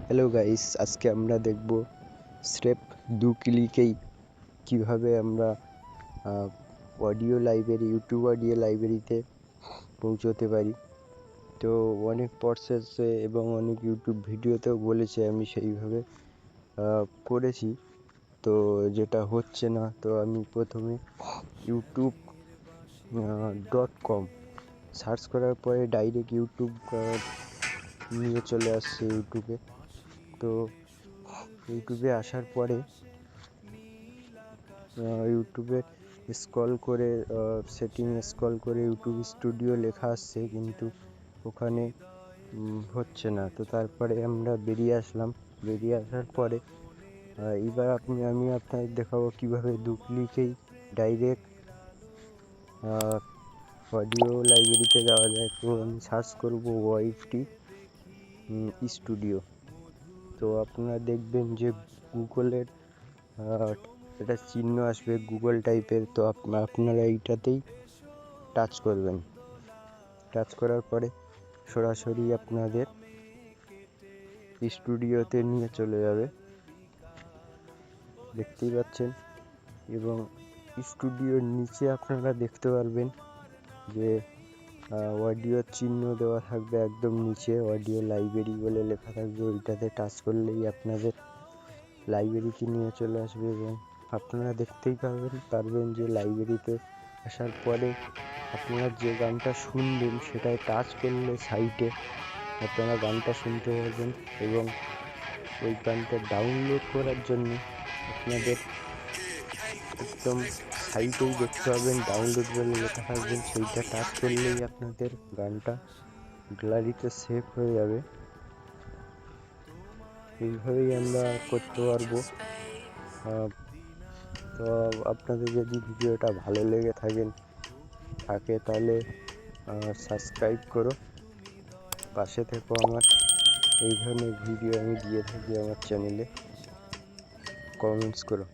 Hello guys, আজকে আমরা দেখব স্রেফ 2 ক্লিকেই কিভাবে আমরা ইউটিউব অডিও লাইব্রেরিতে পৌঁছতে পারি। তো অনেক প্রসেসে এবং অনেক ইউটিউব ভিডিওতেও বলেছে, আমি সেইভাবে করেছি, তো যেটা হচ্ছে না। তো আমি প্রথমে youtube.com সার্চ করার পরে ডাইরেক্ট ইউটিউব নিয়ে চলে আসছে ইউটিউবে। তো ইউটিউবে আসার পরে ইউটিউবে স্ক্রল করে সেটিংয়ে স্ক্রল করে ইউটিউব স্টুডিও লেখা আসছে, কিন্তু ওখানে হচ্ছে না। তো তারপরে আমরা বেরিয়ে আসলাম। বেরিয়ে আসার পরে এবার আমি আপনাদের দেখাবো কীভাবে 2 ক্লিকেই ডাইরেক্ট অডিও লাইব্রেরিতে যাওয়া যায়। তো আমি সার্চ করবো ওয়াইটি স্টুডিও। তো আপনারা দেখবেন যে গুগলের একটা চিহ্ন আসবে গুগল টাইপের। তো আপনারা এইটাতেই টাচ করবেন। টাচ করার পরে সরাসরি আপনাদের স্টুডিওতে নিয়ে চলে যাবে, দেখতেই পাচ্ছেন। এবং স্টুডিওর নিচে আপনারা দেখতে পারবেন যে অডিও চিহ্ন দেওয়া থাকবে একদম নিচে, অডিও লাইব্রেরি বলে লেখা থাকবে। ওইটাতে টাচ করলেই আপনাদের লাইব্রেরিতে নিয়ে চলে আসবে এবং আপনারা দেখতেই পারবেন যে লাইব্রেরিতে আসার পরে আপনারা যে গানটা শুনবেন সেটায় টাচ করলে সাইটে আপনারা গানটা শুনতে পারবেন। এবং ওই গানটা ডাউনলোড করার জন্য আপনাদের একদম সাইটেই দেখতে পাবেন ডাউনলোড বলে লেখা থাকবেন, সেইটা টাচ করলেই আপনাদের গানটা গ্যালারিতে সেভ হয়ে যাবে। এইভাবেই আমরা করতে পারবো। তো আপনাদের যদি ভিডিওটা ভালো লেগে থাকে তাহলে সাবস্ক্রাইব করো, পাশে থেকো আমার। এই ধরনের ভিডিও আমি দিয়ে থাকি আমার চ্যানেলে। কমেন্টস করো।